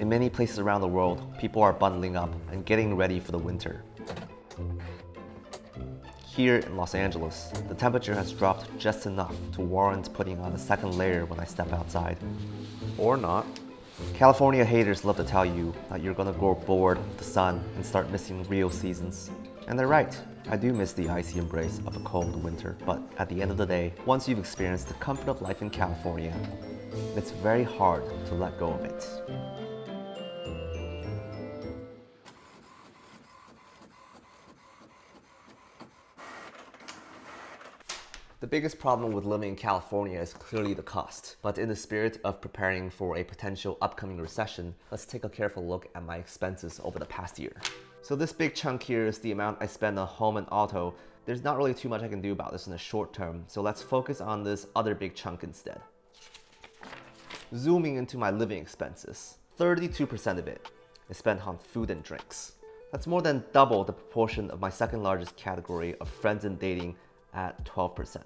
In many places around the world, people are bundling up and getting ready for the winter. Here in Los Angeles, the temperature has dropped just enough to warrant putting on a second layer when I step outside. Or not. California haters love to tell you that you're gonna grow bored of the sun and start missing real seasons. And they're right. I do miss the icy embrace of a cold winter, but at the end of the day, once you've experienced the comfort of life in California, it's very hard to let go of it. The biggest problem with living in California is clearly the cost. But in the spirit of preparing for a potential upcoming recession, let's take a careful look at my expenses over the past year. So this big chunk here is the amount I spend on home and auto. There's not really too much I can do about this in the short term, so let's focus on this other big chunk instead. Zooming into my living expenses, 32% of it is spent on food and drinks. That's more than double the proportion of my second largest category of friends and dating at 12%.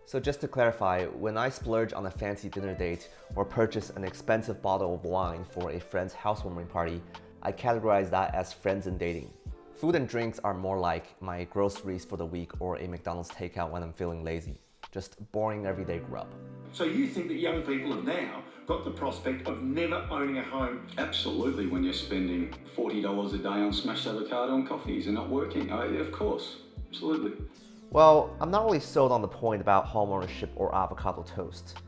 So just to clarify, when I splurge on a fancy dinner date or purchase an expensive bottle of wine for a friend's housewarming party, I categorize that as friends and dating. Food and drinks are more like my groceries for the week or a McDonald's takeout when I'm feeling lazy. Just boring everyday grub. So you think that young people have now got the prospect of never owning a home? Absolutely, when you're spending $40 a day on smashed avocado and coffees and not working. Oh yeah, of course, absolutely. Well, I'm not really sold on the point about homeownership or avocado toast.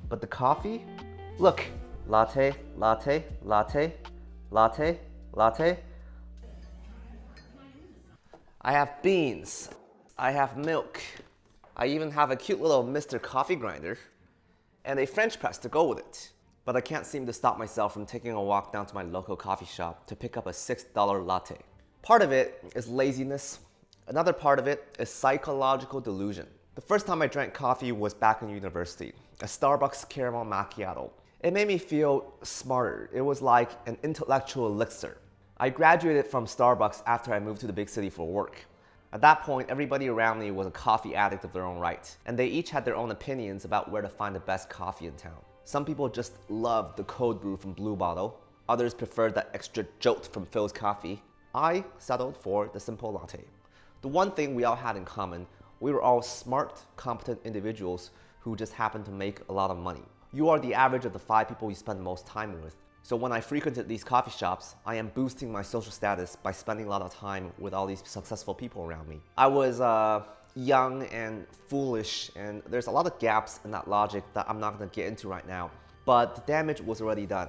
But the coffee? Look, latte, latte, latte, latte, latte. I have beans. I have milk. I even have a cute little Mr. Coffee grinder and a French press to go with it. But I can't seem to stop myself from taking a walk down to my local coffee shop to pick up a $6 latte. Part of it is laziness. Another part of it is psychological delusion. The first time I drank coffee was back in university, a Starbucks caramel macchiato. It made me feel smarter. It was like an intellectual elixir. I graduated from Starbucks after I moved to the big city for work. At that point, everybody around me was a coffee addict of their own right, and they each had their own opinions about where to find the best coffee in town. Some people just loved the cold brew from Blue Bottle. Others preferred that extra jolt from Phil's Coffee. I settled for the simple latte. The one thing we all had in common, we were all smart, competent individuals who just happened to make a lot of money. You are the average of the 5 people you spend the most time with. So when I frequented these coffee shops, I am boosting my social status by spending a lot of time with all these successful people around me. I was young and foolish, and there's a lot of gaps in that logic that I'm not gonna get into right now. But the damage was already done.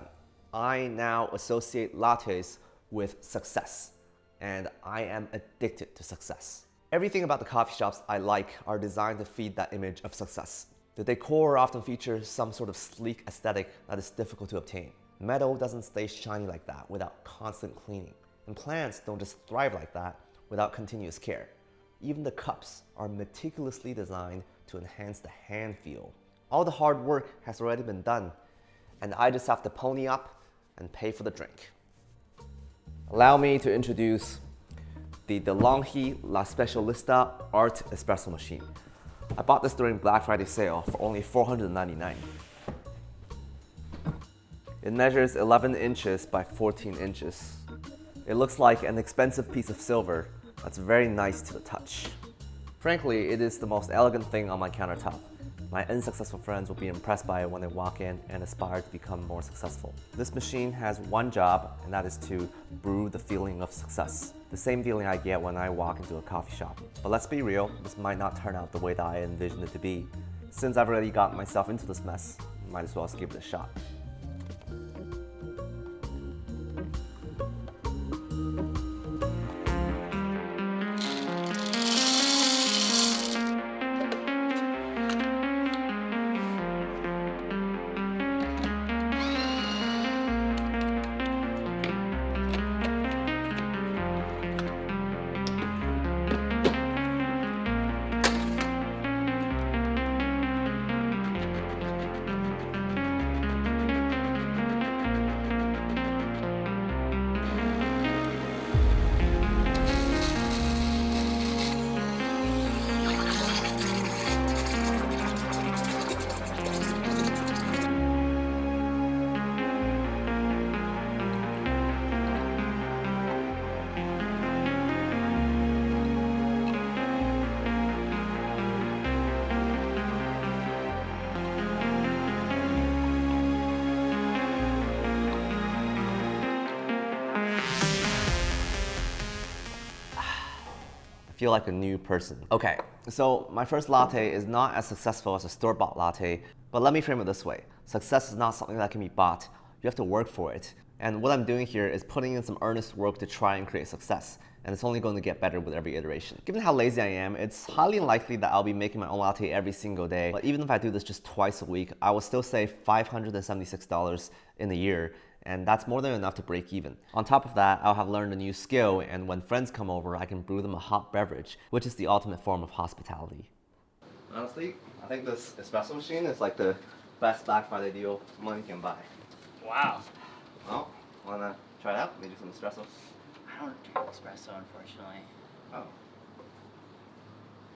I now associate lattes with success, and I am addicted to success. Everything about the coffee shops I like are designed to feed that image of success. The decor often features some sort of sleek aesthetic that is difficult to obtain. Metal doesn't stay shiny like that without constant cleaning. And plants don't just thrive like that without continuous care. Even the cups are meticulously designed to enhance the hand feel. All the hard work has already been done, and I just have to pony up and pay for the drink. Allow me to introduce the DeLonghi La Specialista Art Espresso Machine. I bought this during Black Friday sale for only $499. It measures 11 inches by 14 inches. It looks like an expensive piece of silver that's very nice to the touch. Frankly, it is the most elegant thing on my countertop. My unsuccessful friends will be impressed by it when they walk in and aspire to become more successful. This machine has one job, and that is to brew the feeling of success. The same feeling I get when I walk into a coffee shop. But let's be real, this might not turn out the way that I envisioned it to be. Since I've already got myself into this mess, might as well give it a shot. feel like a new person. Okay, so my first latte is not as successful as a store-bought latte, but let me frame it this way. Success is not something that can be bought. You have to work for it. And what I'm doing here is putting in some earnest work to try and create success. And it's only going to get better with every iteration. Given how lazy I am, it's highly unlikely that I'll be making my own latte every single day. But even if I do this just twice a week, I will still save $576 in a year. And that's more than enough to break even. On top of that, I'll have learned a new skill, and when friends come over, I can brew them a hot beverage, which is the ultimate form of hospitality. Honestly, I think this espresso machine is like the best Black Friday deal money can buy. Wow. Well, wanna try it out? Maybe some espresso? I don't do espresso, unfortunately. Oh.